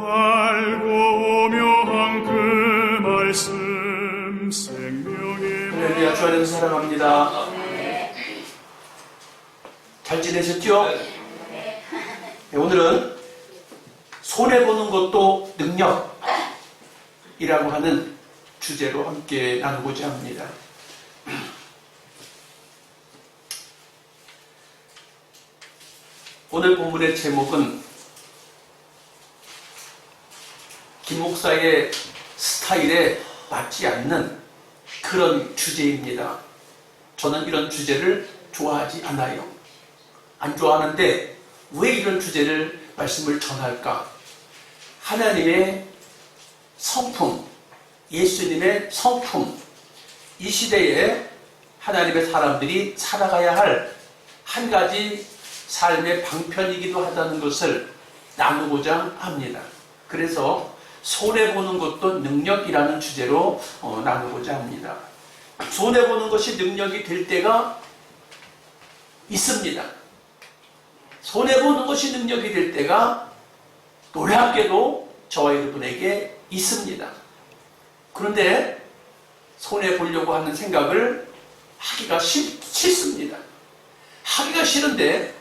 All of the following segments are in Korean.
알고 오묘한 그 말씀 생명의 할렐루야. 주 안에서 사랑합니다. 잘 지내셨죠? 네, 오늘은 손해보는 것도 능력이라고 하는 주제로 함께 나누고자 합니다. 오늘 본문의 제목은 김 목사의 스타일에 맞지 않는 그런 주제입니다. 저는 이런 주제를 좋아하지 않아요. 안 좋아하는데 왜 이런 주제를 말씀을 전할까? 하나님의 성품, 예수님의 성품, 이 시대에 하나님의 사람들이 살아가야 할 한 가지 삶의 방편이기도 하다는 것을 나누고자 합니다. 그래서 손해보는 것도 능력이라는 주제로 나누고자 합니다. 손해보는 것이 능력이 될 때가 있습니다. 손해보는 것이 능력이 될 때가 놀랍게도 저와 여러분에게 있습니다. 그런데 손해보려고 하는 생각을 하기가 싫습니다. 하기가 싫은데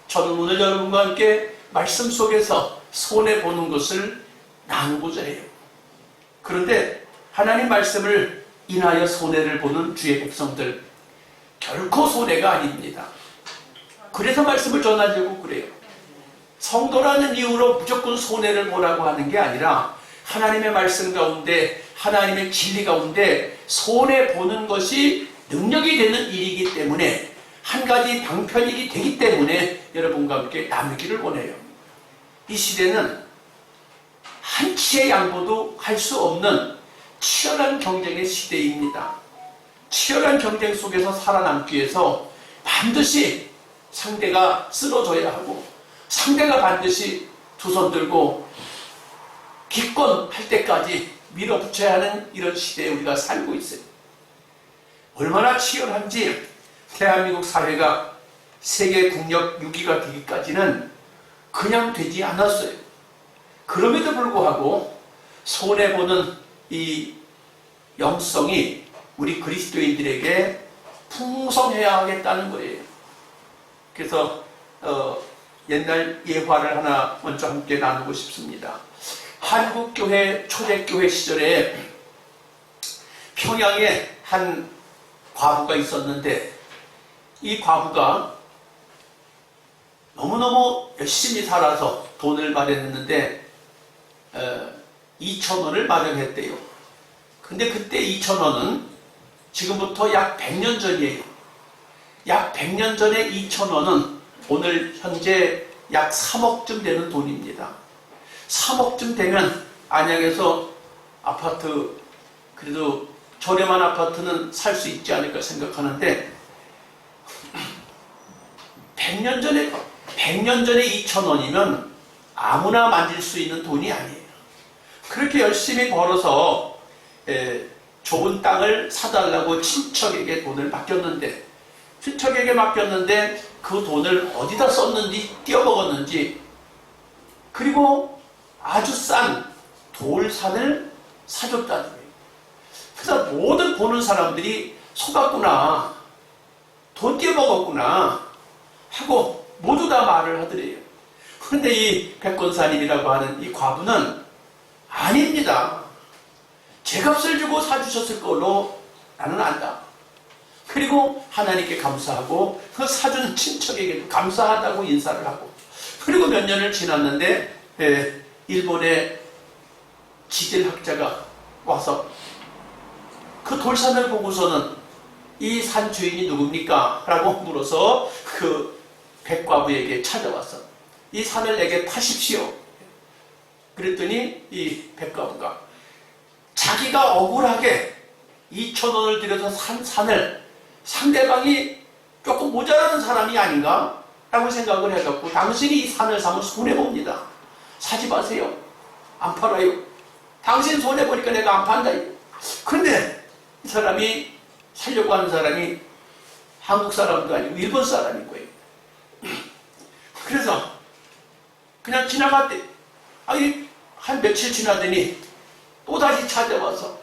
저는 오늘 여러분과 함께 말씀 속에서 손해보는 것을 나누고자 해요. 그런데 하나님 말씀을 인하여 손해를 보는 주의 백성들, 결코 손해가 아닙니다. 그래서 말씀을 전하려고 그래요. 성도라는 이유로 무조건 손해를 보라고 하는 게 아니라 하나님의 말씀 가운데, 하나님의 진리 가운데 손해보는 것이 능력이 되는 일이기 때문에, 한 가지 방편이기 되기 때문에 여러분과 함께 나누기를 원해요. 이 시대는 한치의 양보도 할 수 없는 치열한 경쟁의 시대입니다. 치열한 경쟁 속에서 살아남기 위해서 반드시 상대가 쓰러져야 하고, 상대가 반드시 두 손 들고 기권할 때까지 밀어붙여야 하는 이런 시대에 우리가 살고 있어요. 얼마나 치열한지 대한민국 사회가 세계 국력 6위가 되기까지는 그냥 되지 않았어요. 그럼에도 불구하고 손해보는 이 영성이 우리 그리스도인들에게 풍성해야 하겠다는 거예요. 그래서 옛날 예화를 하나 먼저 함께 나누고 싶습니다. 한국교회 초대교회 시절에 평양에 한 과부가 있었는데, 이 과부가 너무너무 열심히 살아서 돈을 마련했는데 2,000원을 마련했대요. 근데 그때 2,000원은 지금부터 약 100년 전이에요. 약 100년 전에 2,000원은 오늘 현재 약 3억쯤 되는 돈입니다. 3억쯤 되면 안양에서 아파트, 그래도 저렴한 아파트는 살 수 있지 않을까 생각하는데, 100년 전에 2,000원이면 아무나 만질 수 있는 돈이 아니에요. 그렇게 열심히 벌어서 좋은 땅을 사달라고 친척에게 돈을 맡겼는데, 그 돈을 어디다 썼는지, 띄어먹었는지, 그리고 아주 싼 돌산을 사줬다는 거예요. 그래서 모든 보는 사람들이 속았구나, 돈 띄어먹었구나 하고 모두 다 말을 하더래요. 그런데 이 백권사님이라고 하는 이 과부는 아닙니다. 제값을 주고 사주셨을 걸로 나는 안다. 그리고 하나님께 감사하고 그 사준 친척에게도 감사하다고 인사를 하고, 그리고 몇 년을 지났는데 일본의 지질학자가 와서 그 돌산을 보고서는 이 산 주인이 누굽니까? 라고 물어서 그 백과부에게 찾아와서 이 산을 내게 파십시오. 그랬더니 이 백과부가 자기가 억울하게 2,000원을 들여서 산 산을 상대방이 조금 모자라는 사람이 아닌가? 라고 생각을 해갖고, 당신이 이 산을 사면 손해봅니다. 사지 마세요. 안 팔아요. 당신 손해보니까 내가 안 판다. 그런데 이 사람이, 살려고 하는 사람이 한국 사람도 아니고 일본 사람인 거예요. 그래서 그냥 지나갔대. 아니, 한 며칠 지나더니 또다시 찾아와서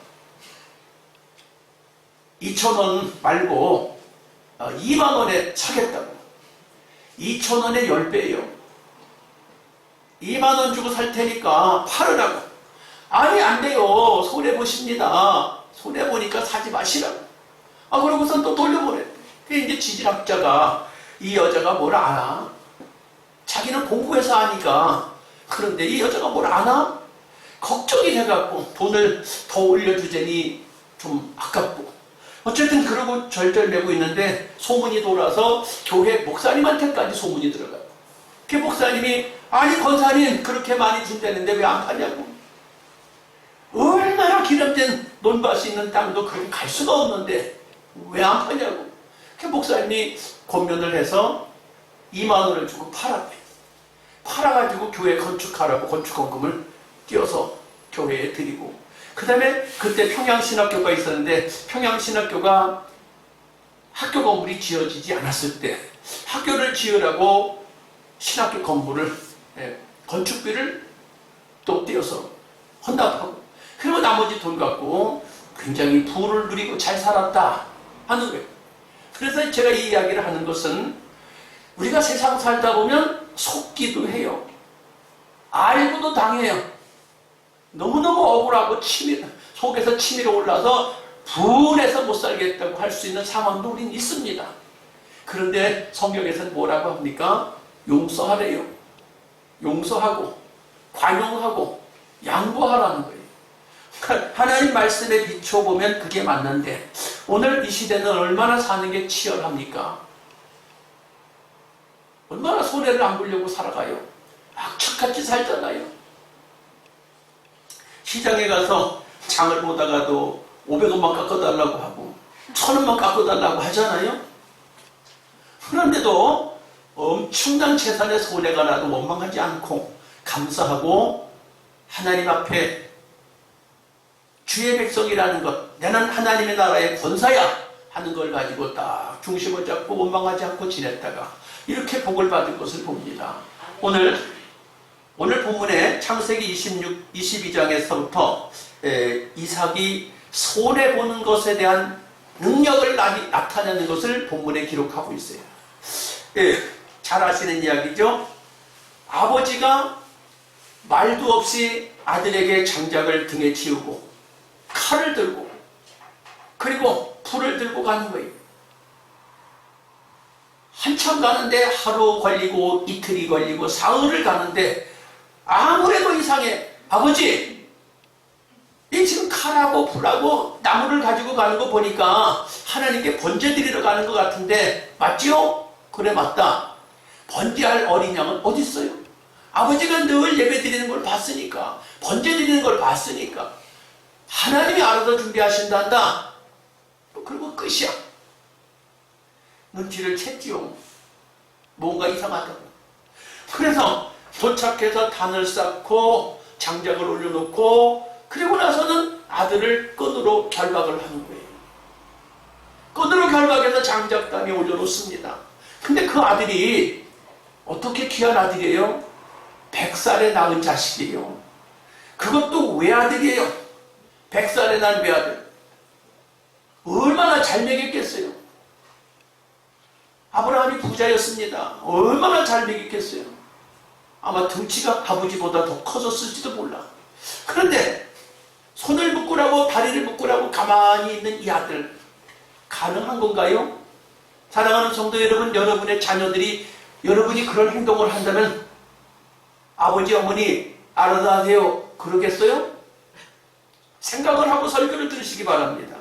2,000원 말고 2만 원에 사겠다고. 2,000원에 10배예요. 2만 원 주고 살 테니까 팔으라고. 아니, 안 돼요. 손해보십니다. 손해보니까 사지 마시라고. 그러고선 또 돌려보냈대. 이제 지질학자가 이 여자가 뭘 아나? 자기는 공부해서 아니까. 그런데 이 여자가 뭘 아나? 걱정이 돼갖고 돈을 더 올려주자니 좀 아깝고. 어쨌든 그러고 절절매고 있는데 소문이 돌아서 교회 목사님한테까지 소문이 들어가요. 그 목사님이 아니 권사님 그렇게 많이 준다는데 왜 안 파냐고. 얼마나 기름진 논밭이 있는 땅도 그렇게 갈 수가 없는데 왜 안 파냐고. 그 목사님이 권면을 해서 2만 원을 주고 팔았대. 팔아가지고 교회 건축하라고 건축헌금을 띄어서 교회에 드리고, 그 다음에 그때 평양신학교가 있었는데 평양신학교가 학교 건물이 지어지지 않았을 때 학교를 지으라고 신학교 건물을 건축비를 또 띄어서 헌납하고, 그리고 나머지 돈 갖고 굉장히 부를 누리고 잘 살았다 하는 거예요. 그래서 제가 이 이야기를 하는 것은 우리가 세상 살다 보면 속기도 해요. 알고도 당해요. 너무너무 억울하고 속에서 치밀어 올라서 분해서 못 살겠다고 할 수 있는 상황도 우린 있습니다. 그런데 성경에서는 뭐라고 합니까? 용서하래요. 용서하고 관용하고 양보하라는 거예요. 하나님 말씀에 비춰보면 그게 맞는데 오늘 이 시대는 얼마나 사는 게 치열합니까? 얼마나 손해를 안 보려고 살아가요. 악착같이 살잖아요. 시장에 가서 장을 보다가도 500원만 깎아달라고 하고 1,000원만 깎아달라고 하잖아요. 그런데도 엄청난 재산에 손해가 나도 원망하지 않고 감사하고 하나님 앞에 주의 백성이라는 것, 나는 하나님의 나라의 권사야 하는 걸 가지고 딱 중심을 잡고 원망하지 않고 지냈다가 이렇게 복을 받은 것을 봅니다. 오늘 본문에 창세기 22장에서부터 이삭이 손해보는 것에 대한 능력을 나타내는 것을 본문에 기록하고 있어요. 잘 아시는 이야기죠. 아버지가 말도 없이 아들에게 장작을 등에 지우고 칼을 들고 그리고 불을 들고 가는 거예요. 한참 가는데 하루 걸리고 이틀이 걸리고 사흘을 가는데 아무래도 이상해. 아버지, 이 지금 칼하고 불하고 나무를 가지고 가는 거 보니까 하나님께 번제 드리러 가는 것 같은데 맞지요? 그래, 맞다. 번제할 어린 양은 어디 있어요? 아버지가 늘 예배 드리는 걸 봤으니까, 번제 드리는 걸 봤으니까 하나님이 알아서 준비하신단다. 그리고 끝이야. 눈치를 챘지요. 뭔가 이상하다고. 그래서 도착해서 단을 쌓고 장작을 올려놓고 그리고 나서는 아들을 끈으로 결박을 하는 거예요. 끈으로 결박해서 장작단에 올려놓습니다. 근데 그 아들이 어떻게 귀한 아들이에요? 100살에 낳은 자식이에요. 그것도 외아들이에요. 100살에 난 외아들. 얼마나 잘 먹였겠어요. 아브라함이 부자였습니다. 얼마나 잘 먹였겠어요. 아마 등치가 아버지보다 더 커졌을지도 몰라. 그런데 손을 묶으라고 다리를 묶으라고 가만히 있는 이 아들, 가능한 건가요? 사랑하는 성도 여러분, 여러분의 자녀들이 여러분이 그런 행동을 한다면 아버지 어머니 알아서 하세요 그러겠어요? 생각을 하고 설교를 들으시기 바랍니다.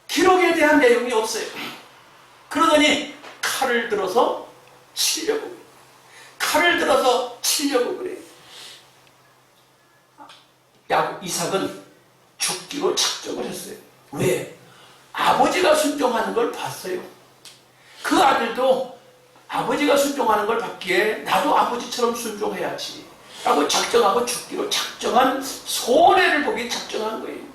기록에 대한 내용이 없어요. 그러더니 칼을 들어서 치려고 그래. 이삭은 죽기로 작정을 했어요. 왜? 아버지가 순종하는 걸 봤어요. 그 아들도 아버지가 순종하는 걸 봤기에 나도 아버지처럼 순종해야지 라고 작정하고 죽기로 작정한, 손해를 보기 작정한 거예요.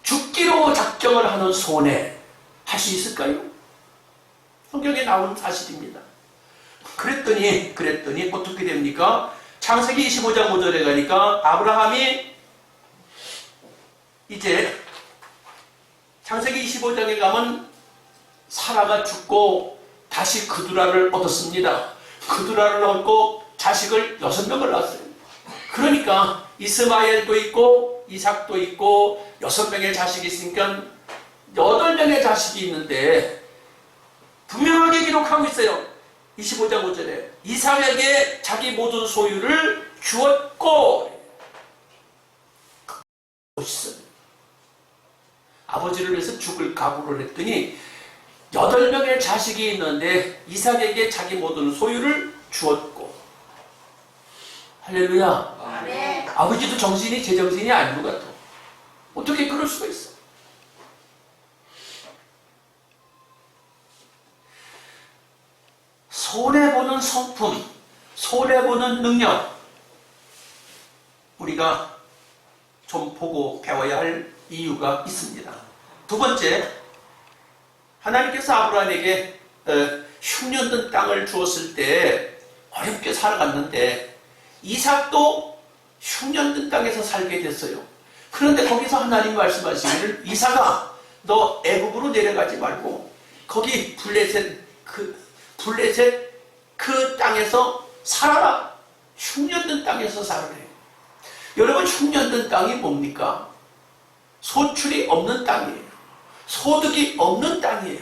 죽기로 작정을 하는 손해 할 수 있을까요? 성경에 나온 사실입니다. 그랬더니 어떻게 됩니까? 창세기 25장 5절에 가니까 아브라함이 이제 창세기 25장에 가면 사라가 죽고 다시 그두라를 얻었습니다. 그두라를 얻고 자식을 6명을 낳았어요. 그러니까 이스마엘도 있고 이삭도 있고 6명의 자식이 있으니까 8명의 자식이 있는데 분명하게 기록하고 있어요. 25장 5절에 이삭에게 자기 모든 소유를 주었고, 멋있어요. 아버지를 위해서 죽을 각오를 했더니 8명의 자식이 있는데 이삭에게 자기 모든 소유를 주었고. 할렐루야. 아멘. 아버지도 정신이 제정신이 아닌 것 같아. 어떻게 그럴 수가 있어? 손해보는 성품, 손해보는 능력, 우리가 좀 보고 배워야 할 이유가 있습니다. 두 번째, 하나님께서 아브라함에게 흉년된 땅을 주었을 때 어렵게 살아갔는데 이삭도 흉년된 땅에서 살게 됐어요. 그런데 거기서 하나님 말씀하시기를 이삭아, 너 애굽으로 내려가지 말고 거기 블레셋 그 땅에서 살아라. 흉년된 땅에서 살아래요. 여러분, 흉년된 땅이 뭡니까? 소출이 없는 땅이에요. 소득이 없는 땅이에요.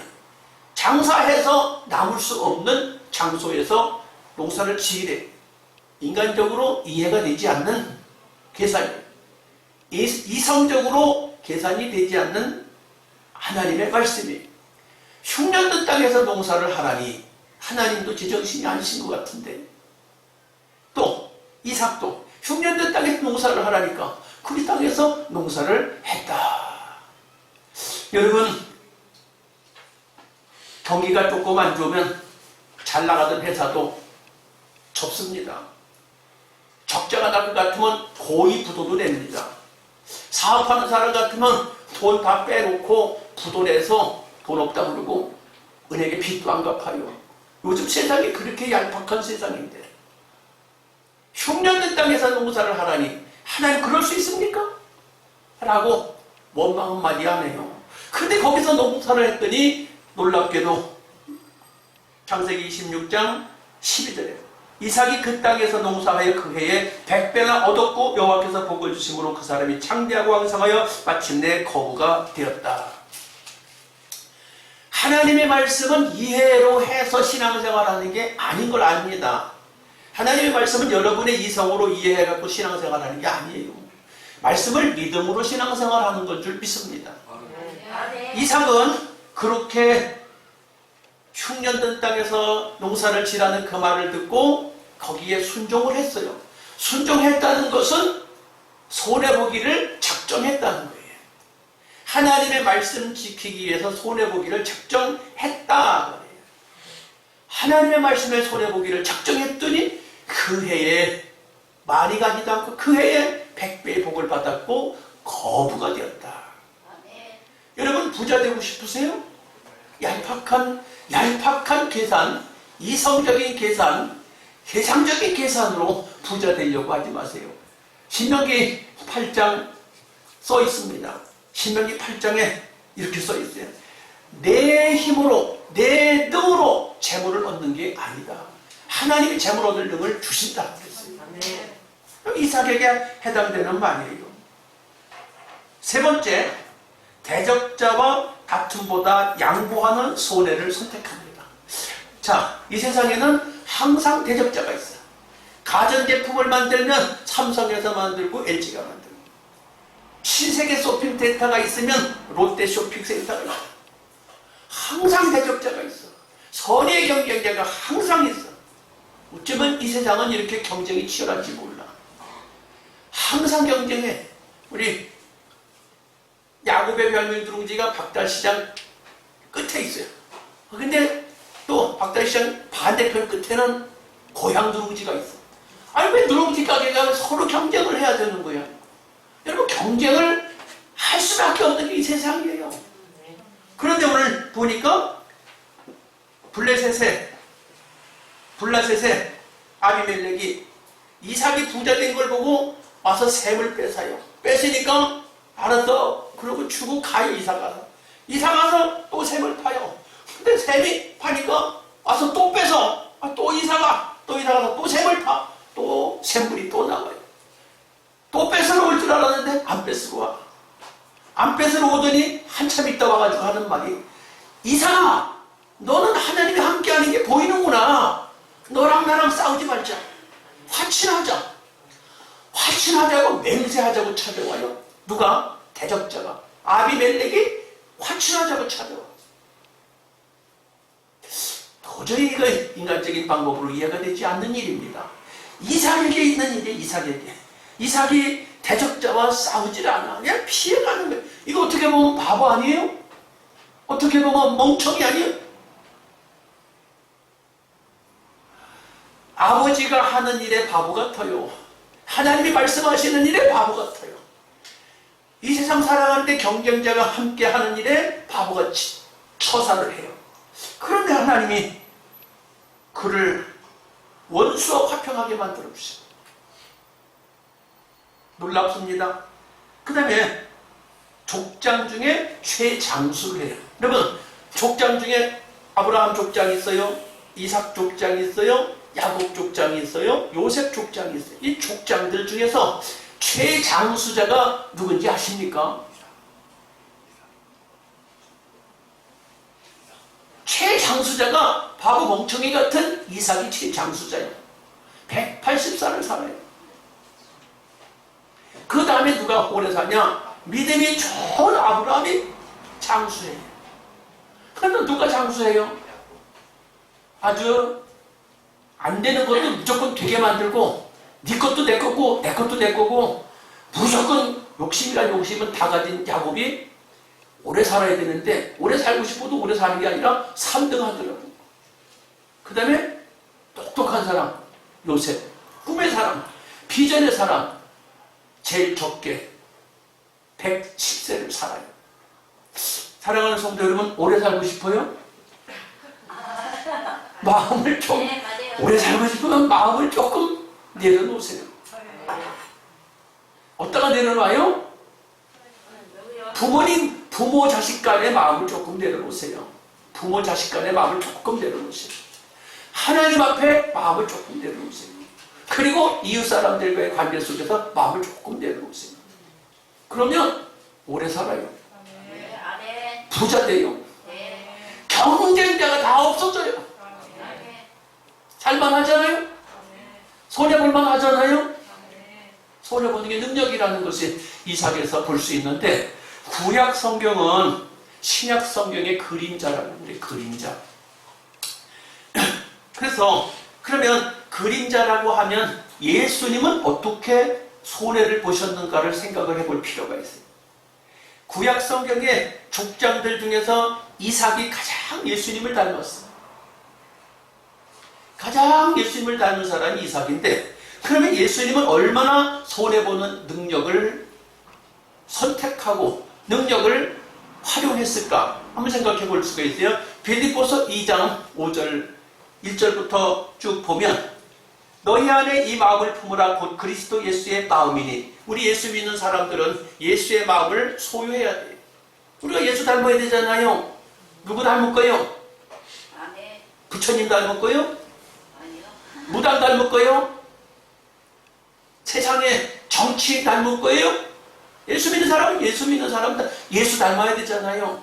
장사해서 남을 수 없는 장소에서 농사를 지으래. 인간적으로 이해가 되지 않는 계산이에요. 이성적으로 계산이 되지 않는 하나님의 말씀이에요. 흉년된 땅에서 농사를 하라니 하나님도 제정신이 아니신 것 같은데, 또 이삭도 흉년된 땅에서 농사를 하라니까 그 땅에서 농사를 했다. 여러분, 경기가 조금 안 좋으면 잘 나가던 회사도 접습니다. 적자가 날 것 같으면 고의 부도도 냅니다. 사업하는 사람 같으면 돈 다 빼놓고 부도 내서 돈 없다 그러고 은행에 빚도 안 갚아요. 요즘 세상이 그렇게 얄팍한 세상인데 흉년된 땅에서 농사를 하라니 하나님 그럴 수 있습니까? 라고 원망 한마디 하네요. 근데 거기서 농사를 했더니 놀랍게도 창세기 26장 12절에 이삭이 그 땅에서 농사하여 그 해에 100배나 얻었고 여호와께서 복을 주심으로 그 사람이 창대하고 왕성하여 마침내 거부가 되었다. 하나님의 말씀은 이해로 해서 신앙생활하는 게 아닌 걸 압니다. 하나님의 말씀은 여러분의 이성으로 이해해갖고 신앙생활하는 게 아니에요. 말씀을 믿음으로 신앙생활하는 건 줄 믿습니다. 이삭은 그렇게 흉년된 땅에서 농사를 지라는 그 말을 듣고 거기에 순종을 했어요. 순종했다는 것은 손해보기를 작정했다는 거예요. 하나님의 말씀 지키기 위해서 손해보기를 작정했다. 하나님의 말씀에 손해보기를 작정했더니 그 해에 많이 가지도 않고 그 해에 100배의 복을 받았고 거부가 되었다. 여러분, 부자 되고 싶으세요? 얄팍한 계산, 이성적인 계산, 세상적인 계산으로 부자 되려고 하지 마세요. 신명기 8장 써 있습니다. 신명기 8장에 이렇게 써 있어요. 내 힘으로, 내 능으로 재물을 얻는 게 아니다. 하나님이 재물 얻을 능을 주신다. 그랬어요. 이삭에게 해당되는 말이에요. 세 번째, 대적자와 다툼보다 양보하는 손해를 선택합니다. 자, 이 세상에는 항상 대적자가 있어요. 가전제품을 만들면 삼성에서 만들고 LG가 만들고, 신세계 쇼핑센터가 있으면 롯데 쇼핑센터가 있어요. 항상 대적자가 있어. 선의 경쟁자가 항상 있어. 어쩌면 이 세상은 이렇게 경쟁이 치열한지 몰라. 항상 경쟁해. 우리 야곱의 별명 누룽지가 박달시장 끝에 있어요. 근데 또 박달시장 반대편 끝에는 고향 누룽지가 있어. 아니, 왜 누룽지 가게가 서로 경쟁을 해야 되는 거야? 여러분, 경쟁을 할 수밖에 없는 게 이 세상이에요. 그런데 오늘 보니까 블레셋에 블라셋의 아비멜렉이 이삭이 부자 된 걸 보고 와서 샘을 뺏어요. 뺏으니까 알았어. 그러고 주고 가요. 이삭 가서 또 샘을 파요. 근데 샘이 파니까 와서 또 뺏어. 또 이삭 가서 또 샘을 파. 또 샘물이 또 나와요. 또 뺏으러 올 줄 알았는데 안 뺏으러 와. 안 뺏으러 오더니 한참 있다 와가지고 하는 말이, 이삭아, 너는 하나님이 함께하는 게 보이는구나. 너랑 나랑 싸우지 말자. 화친하자고 맹세하자고 찾아와요. 누가? 대적자가. 아비멜렉이 화친하자고 찾아와. 도저히 이거 인간적인 방법으로 이해가 되지 않는 일입니다. 이삭에게 있는 일이에요. 이삭이 대적자와 싸우질 않아. 그냥 피해가는 거예요. 이거 어떻게 보면 바보 아니에요? 어떻게 보면 멍청이 아니에요? 아버지가 하는 일에 바보 같아요. 하나님이 말씀하시는 일에 바보 같아요. 이 세상 살아가는데 경쟁자가 함께 하는 일에 바보같이 처사를 해요. 그런데 하나님이 그를 원수와 화평하게 만들어 주세요. 놀랍습니다. 그 다음에 족장 중에 최장수를 해요. 여러분, 족장 중에 아브라함 족장이 있어요. 이삭 족장이 있어요. 야곱 족장이 있어요. 요셉 족장이 있어요. 이 족장들 중에서 최장수자가 누군지 아십니까? 최장수자가 바보 멍청이 같은 이삭이 최장수자예요. 180살을 살아요. 그 다음에 누가 오래 사냐? 믿음이 좋은 아브라함이 장수해요. 그런데 누가 장수해요? 아주 안 되는 것도 무조건 되게 만들고, 네 것도 내 거고 내 것도 내 거고, 무조건 욕심이란 욕심은 다 가진 야곱이 오래 살아야 되는데, 오래 살고 싶어도 오래 사는 게 아니라 3등 하더라고. 그 다음에 똑똑한 사람 요셉, 꿈의 사람, 비전의 사람, 제일 적게 110세를 살아요. 사랑하는 성도 여러분, 오래 살고 싶어요? 마음을 좀, 네, 오래 살고 싶으면 마음을 조금 내려놓으세요. 어디다가 내려놔요? 부모 자식 간의 마음을 조금 내려놓으세요. 부모 자식 간의 마음을 조금 내려놓으세요. 하나님 앞에 마음을 조금 내려놓으세요. 그리고 이웃 사람들과의 관계 속에서 마음을 조금 내려놓으세요. 그러면 오래 살아요. 부자 돼요. 경쟁자가 다 없어져요. 살만하잖아요? 손해볼만 하잖아요? 손해보는 게 능력이라는 것이 이삭에서 볼 수 있는데, 구약 성경은 신약 성경의 그림자라는 거예요. 그림자. 그래서 그러면 그림자라고 하면 예수님은 어떻게 손해를 보셨는가를 생각을 해볼 필요가 있어요. 구약 성경의 족장들 중에서 이삭이 가장 예수님을 닮았어요. 가장 예수님을 닮은 사람이 이삭인데, 그러면 예수님은 얼마나 손해보는 능력을 선택하고 능력을 활용했을까? 한번 생각해 볼 수가 있어요. 빌립보서 2장 5절 1절부터 쭉 보면, 너희 안에 이 마음을 품으라 곧 그리스도 예수의 마음이니. 우리 예수 믿는 사람들은 예수의 마음을 소유해야 돼요. 우리가 예수 닮아야 되잖아요. 누구 닮을 거예요? 부처님 닮을 거예요? 무당 닮을 거예요? 세상의 정치 닮을 거예요? 예수 믿는 사람은 예수 닮아야 되잖아요.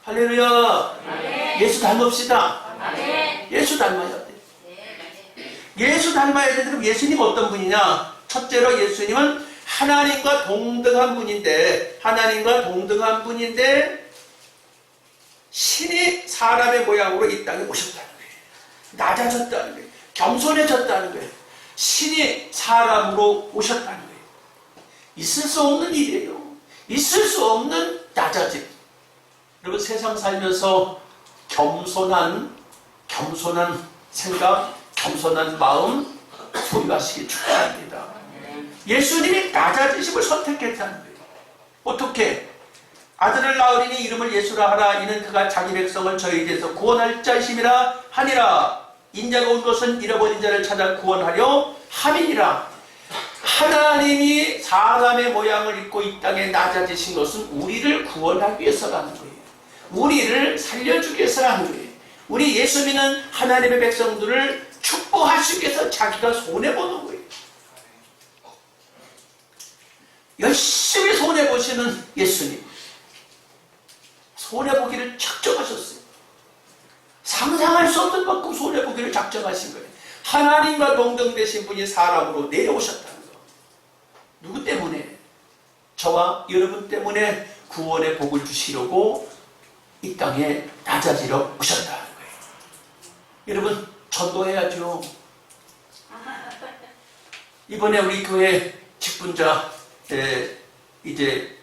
할렐루야. 예수 닮읍시다. 예수 닮아야 돼. 예수 닮아야 되는데, 그럼 예수님 어떤 분이냐? 첫째로 예수님은 하나님과 동등한 분인데, 신이 사람의 모양으로 이 땅에 오셨다는 거예요. 낮아졌다는 거예요. 겸손해졌다는 거예요. 신이 사람으로 오셨다는 거예요. 있을 수 없는 일이에요. 있을 수 없는 낮아짐. 여러분, 세상 살면서 겸손한 생각, 겸손한 마음 소유하시기 축복합니다. 예수님이 낮아지심을 선택했다는 거예요. 어떻게? 아들을 낳으리니 이름을 예수라 하라. 이는 그가 자기 백성을 저희에게서 구원할 자이심이라 하니라. 인자가 온 것은 잃어버린 자를 찾아 구원하려 함이니라. 하나님이 사람의 모양을 입고 이 땅에 낮아지신 것은 우리를 구원하기 위해서라는 거예요. 우리를 살려주기 위해서라는 거예요. 우리 예수 믿는 하나님의 백성들을 축복하시기 위해서 자기가 손해보는 거예요. 열심히 손해보시는 예수님, 손해보기를 작정하셨어요. 상상할 수 없는 만큼 손해보기를 작정하신 거예요. 하나님과 동등되신 분이 사람으로 내려오셨다는 거. 누구 때문에? 저와 여러분 때문에 구원의 복을 주시려고 이 땅에 낮아지러 오셨다는 거예요. 여러분, 전도해야죠. 이번에 우리 교회 직분자 이제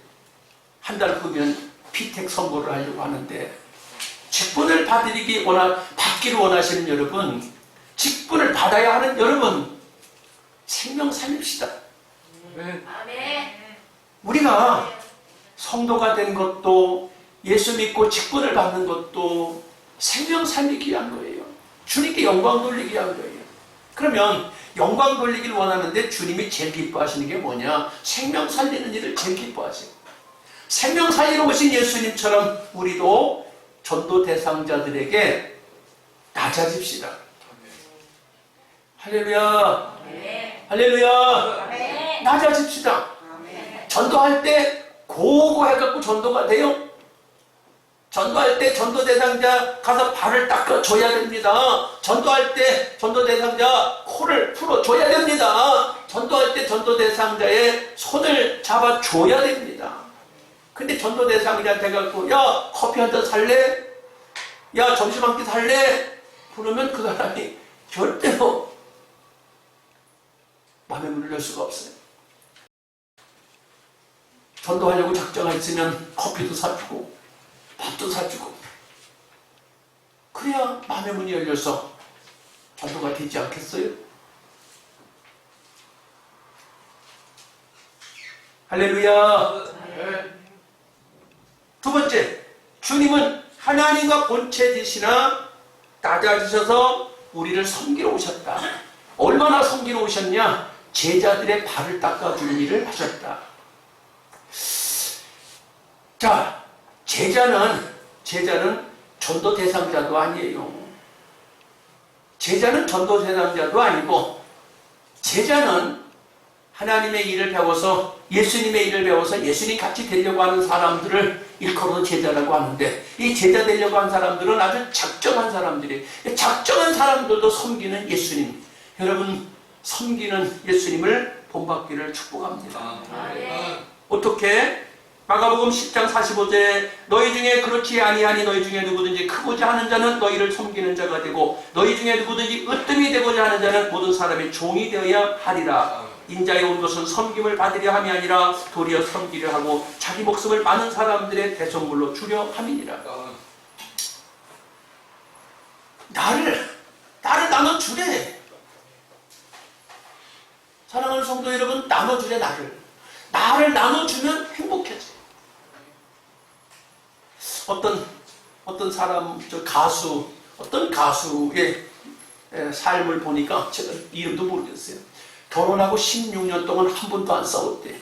한 달 후면 피택 선고를 하려고 하는데, 직분을 받기를 원하시는 여러분, 직분을 받아야 하는 여러분, 생명 살립시다. 우리가 성도가 된 것도, 예수 믿고 직분을 받는 것도 생명 살리기 위한 거예요. 주님께 영광 돌리기 위한 거예요. 그러면 영광 돌리기를 원하는데 주님이 제일 기뻐하시는 게 뭐냐? 생명 살리는 일을 제일 기뻐하세요. 생명 살리러 오신 예수님처럼 우리도 전도 대상자들에게 낮아집시다. 할렐루야. 할렐루야. 낮아집시다. 전도할 때 고고 해갖고 전도가 돼요? 전도할 때 전도 대상자 가서 발을 닦아줘야 됩니다. 전도할 때 전도 대상자 코를 풀어줘야 됩니다. 전도할 때 전도 대상자의 손을 잡아줘야 됩니다. 근데 전도 대상자한테 가고, 야, 커피 한 잔 살래? 야, 점심 한 끼 살래? 그러면 그 사람이 절대로 마음의 문을 열 수가 없어요. 전도하려고 작정했으면 커피도 사주고 밥도 사주고, 그래야 마음의 문이 열려서 전도가 되지 않겠어요? 할렐루야. 두 번째, 주님은 하나님과 본체 되시나 낮아지셔서 우리를 섬기러 오셨다. 얼마나 섬기러 오셨냐? 제자들의 발을 닦아주는 일을 하셨다. 자, 제자는 전도 대상자도 아니에요. 제자는 전도 대상자도 아니고, 제자는 하나님의 일을 배워서, 예수님의 일을 배워서 예수님 같이 되려고 하는 사람들을 일컬어서 제자라고 하는데, 이 제자 되려고 하는 사람들은 아주 작정한 사람들이에요. 작정한 사람들도 섬기는 예수님. 여러분, 섬기는 예수님을 본받기를 축복합니다. 어떻게? 마가복음 10장 45절에 너희 중에 그렇지 아니하니 너희 중에 누구든지 크고자 하는 자는 너희를 섬기는 자가 되고, 너희 중에 누구든지 으뜸이 되고자 하는 자는 모든 사람의 종이 되어야 하리라. 인자에 온 것은 섬김을 받으려 함이 아니라 도리어 섬기려 하고 자기 목숨을 많은 사람들의 대속물로 주려 함이니라. 나를 나눠주래. 사랑하는 성도 여러분, 나눠주래. 나를 나눠주면 행복해져. 어떤 사람, 어떤 가수의 삶을 보니까 제가 이름도 모르겠어요. 결혼하고 16년 동안 한 번도 안 싸웠대.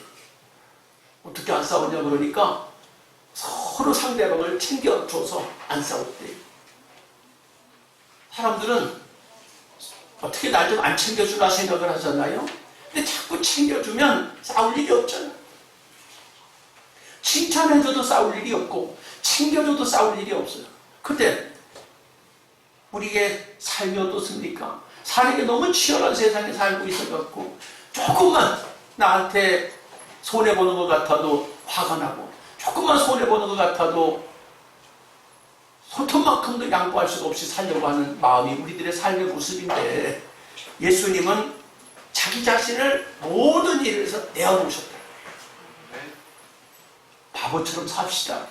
어떻게 안 싸웠냐 그러니까 서로 상대방을 챙겨줘서 안 싸웠대. 사람들은 어떻게 날 좀 안 챙겨주나 생각을 하잖아요. 근데 자꾸 챙겨주면 싸울 일이 없잖아요. 칭찬해줘도 싸울 일이 없고 챙겨줘도 싸울 일이 없어요. 근데 우리의 삶이 어떻습니까? 사는 게 너무 치열한 세상에 살고 있어갖고 조금만 나한테 손해보는 것 같아도 화가 나고, 조금만 손해보는 것 같아도 손톱만큼도 양보할 수가 없이 살려고 하는 마음이 우리들의 삶의 모습인데, 예수님은 자기 자신을 모든 일에서 내어놓으셨다. 바보처럼 삽시다.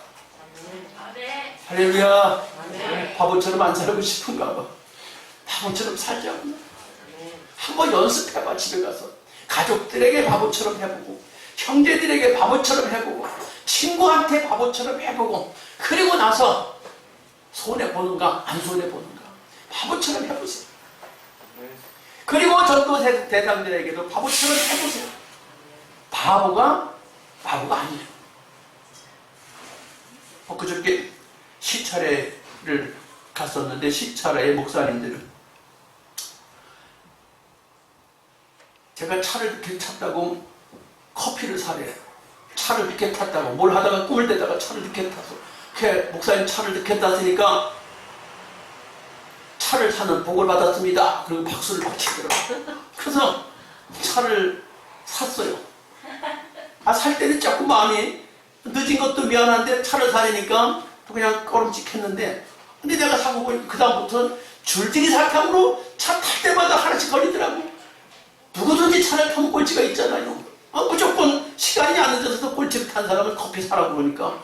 할렐루야. 바보처럼 안 살고 싶은가 봐. 바보처럼 살자고. 한번 연습해봐. 집에 가서 가족들에게 바보처럼 해보고, 형제들에게 바보처럼 해보고, 친구한테 바보처럼 해보고, 그리고 나서 손해보는가 안 손해보는가 바보처럼 해보세요. 전도 대상들에게도 바보처럼 해보세요. 바보가 아니에요. 그저께 시차례를 갔었는데 시차례의 목사님들은 제가 차를 이렇게 탔다고 커피를 사래요. 차를 이렇게 탔다고 뭘 하다가 꿈을 대다가 차를 이렇게 타서 목사님 차를 이렇게 탔으니까 차를 사는 복을 받았습니다. 그리고 박수를 막 치더라고요. 그래서 차를 샀어요. 살 때는 조금 마음이 늦은 것도 미안한데 차를 사려니까 그냥 꺼름직했는데 근데 내가 사고 보니까 그 다음부터는 줄줄이 사탕으로 차 탈 때마다 하나씩 걸리더라고. 누구든지 차를 타면 꼴찌가 있잖아요. 무조건 시간이 안 늦어서 꼴찌를 탄 사람은 커피 사라고 그러니까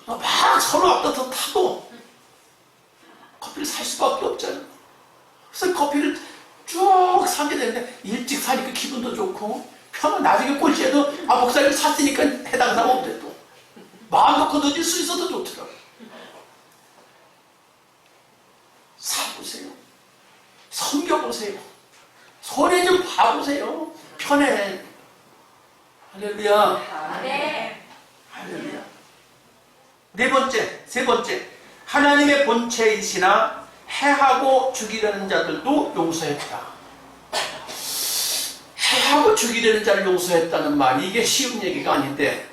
막 서로 앞서서 타고 커피를 살 수밖에 없잖아요. 그래서 커피를 쭉 사게 되는데 일찍 사니까 기분도 좋고 편한 나중에 꼴찌해도 목사님 샀으니까 해당 사람 없대 또 마음 놓고 던질 수 있어도 좋더라고요. 사보세요. 섬겨보세요. 소리 좀 봐보세요. 편해. 할렐루야. 네. 할렐루야. 세 번째. 하나님의 본체이시나 해하고 죽이려는 자들도 용서했다. 해하고 죽이려는 자를 용서했다는 말이 이게 쉬운 얘기가 아닌데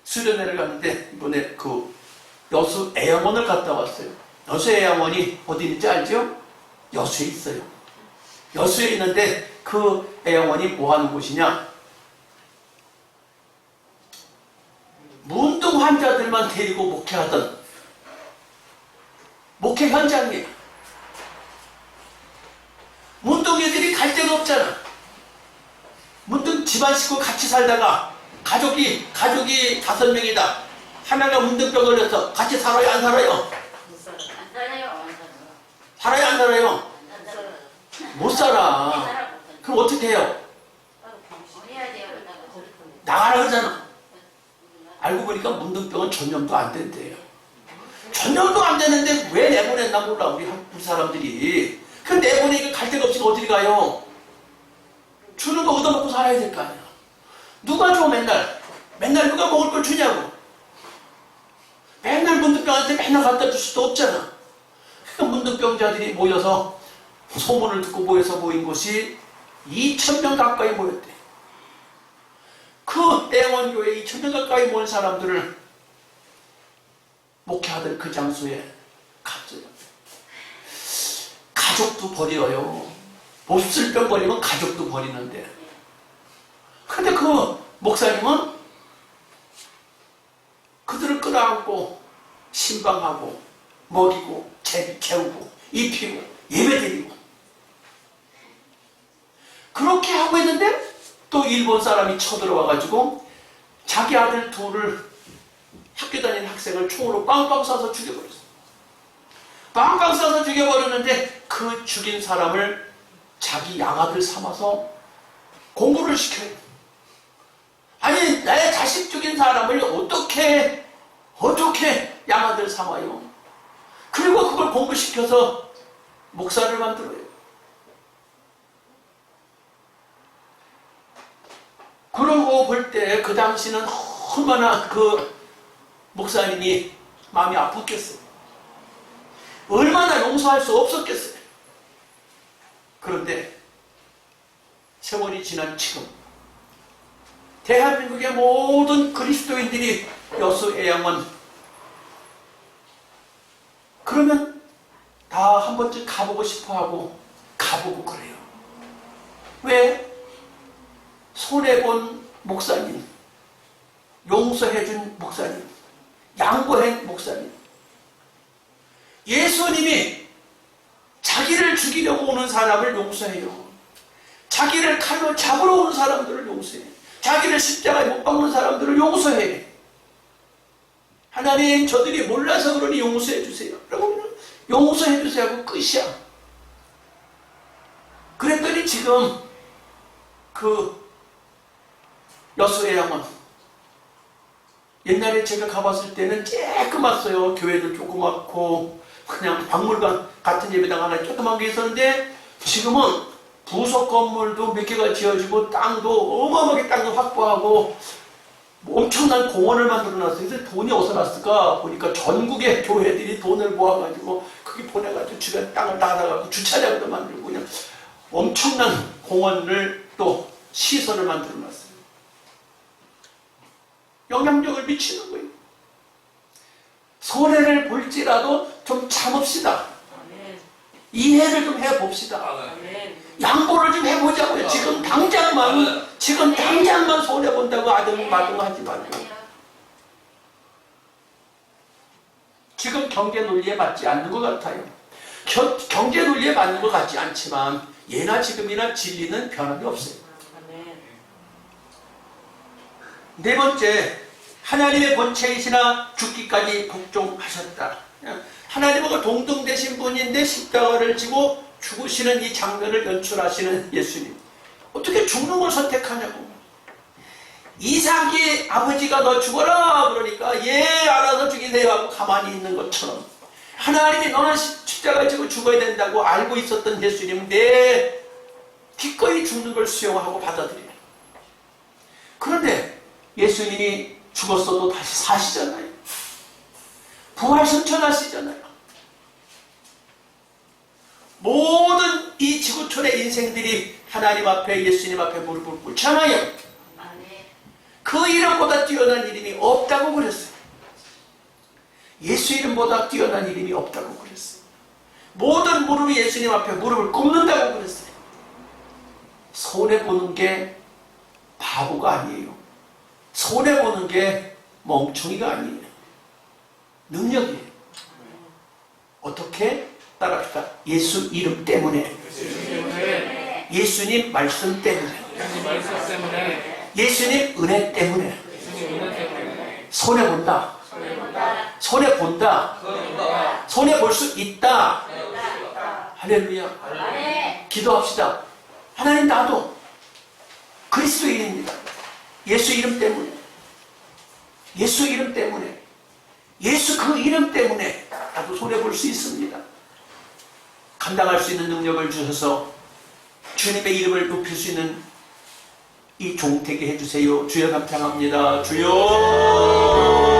수련회를 갔는데 이번에 여수 애양원을 갔다 왔어요. 여수 애양원이 어디 있는지 알죠? 여수에 있어요. 여수에 있는데 그 애양원이 뭐 하는 곳이냐? 문둥 환자들만 데리고 목회하던 목회 현장이에요. 문둥이들이 갈 데가 없잖아. 문둥 집안 식구 같이 살다가 가족이 5명이다. 하나가 문둥병 걸려서 같이 살아요, 안 살아요? 안 살아요. 살아요, 안 살아요? 안 살아요. 못 살아. 그럼 어떻게 해요? 해야 돼요. 나가라 그러잖아. 알고 보니까 문둥병은 전염도 안 된대요. 전염도 안 되는데 왜 내보냈나 몰라 우리 사람들이. 그 내보내니까 갈 데가 없으니까 어디 가요? 주는 거 얻어먹고 살아야 될 거 아니야. 누가 줘 맨날 누가 먹을 걸 주냐고. 맨날 문둥병한테 맨날 갖다 줄 수도 없잖아. 그러니까 문둥병자들이 모여서 소문을 듣고 모여서 모인 곳이 2,000명 가까이 모였대. 그 애원교회 2,000명 가까이 모인 사람들을 목회하던 그 장소에 갔어요. 가족도 버려요. 몹쓸병 걸리면 가족도 버리는데. 근데 그 목사님은 그들을 끌어안고 신방하고 먹이고 재우고 입히고 예배드리고 그렇게 하고 있는데 또 일본 사람이 쳐들어와가지고 자기 아들 둘을 학교 다니는 학생을 총으로 빵빵 쏴서 죽여버렸어. 빵빵 쏴서 죽여버렸는데 그 죽인 사람을 자기 양아들 삼아서 공부를 시켜요. 아니 나의 자식 죽인 사람을 어떻게 양아들 삼아요? 그리고 그걸 공부시켜서 목사를 만들어요. 그러고 볼 때 그 당시는 얼마나 그 목사님이 마음이 아팠겠어요. 얼마나 용서할 수 없었겠어요. 그런데 세월이 지난 지금 대한민국의 모든 그리스도인들이 여수 애양원 그러면 다 한 번쯤 가보고 싶어하고 가보고 그래요. 왜? 손해본 목사님, 용서해준 목사님, 양보한 목사님. 예수님이 자기를 죽이려고 오는 사람을 용서해요. 자기를 칼로 잡으러 오는 사람들을 용서해요. 자기를 십자가에 못 박는 사람들을 용서해. 하나님 저들이 몰라서 그러니 용서해 주세요. 라고 용서해 주세요 하고 끝이야. 그랬더니 지금 그 여수애양원 옛날에 제가 가봤을 때는 쬐끄맣어요. 교회도 조그맣고 그냥 박물관 같은 예배당 하나 조그만 게 있었는데 지금은 부속 건물도 몇 개가 지어지고 땅도 어마어마하게 땅도 확보하고 엄청난 공원을 만들어놨어요. 그래서 돈이 어디서 났을까 보니까 전국의 교회들이 돈을 모아가지고 거기 보내가지고 주변 땅을 닫아가지고 주차장도 만들고 그냥 엄청난 공원을 또 시설을 만들어놨어요. 영향력을 미치는 거예요. 손해를 볼지라도 좀 참읍시다. 이해를 좀 해봅시다. 양보를 좀 해보자고요. 지금 당장만 손해본다고 아등바등하지 말고. 지금 경제 논리에 맞지 않는 것 같아요. 경제 논리에 맞는 것 같지 않지만 예나 지금이나 진리는 변함이 없어요. 네 번째, 하나님의 본체이시나 죽기까지 복종하셨다. 하나님과 동등되신 분인데 십자가를 지고 죽으시는 이 장면을 연출하시는 예수님. 어떻게 죽는 걸 선택하냐고. 이삭이 아버지가 너 죽어라 그러니까 예 알아서 죽이세요 하고 가만히 있는 것처럼 하나님이 너는 십자가를 지고 죽어야 된다고 알고 있었던 예수님 내 기꺼이 죽는 걸 수용하고 받아들여요. 그런데 예수님이 죽었어도 다시 사시잖아요. 부활승천하시잖아요. 모든 이 지구촌의 인생들이 하나님 앞에 예수님 앞에 무릎을 꿇잖아요. 그 이름보다 뛰어난 이름이 없다고 그랬어요. 예수 이름보다 뛰어난 이름이 없다고 그랬어요. 모든 무릎이 예수님 앞에 무릎을 꿇는다고 그랬어요. 손해보는 게 바보가 아니에요. 손해보는 게 멍청이가 아니에요. 능력이에요. 어떻게? 따라합시다. 예수 이름 때문에. 예수님 말씀 때문에. 예수님 은혜 때문에. 손해본다. 손해본다. 손해볼 수 있다. 할렐루야. 기도합시다. 하나님 나도 그리스도인입니다. 예수 이름 때문에. 예수 이름 때문에. 예수 그 이름 때문에 나도 손해볼 수 있습니다. 감당할 수 있는 능력을 주셔서 주님의 이름을 높일 수 있는 이 종되게 해주세요. 주여 감사합니다. 주여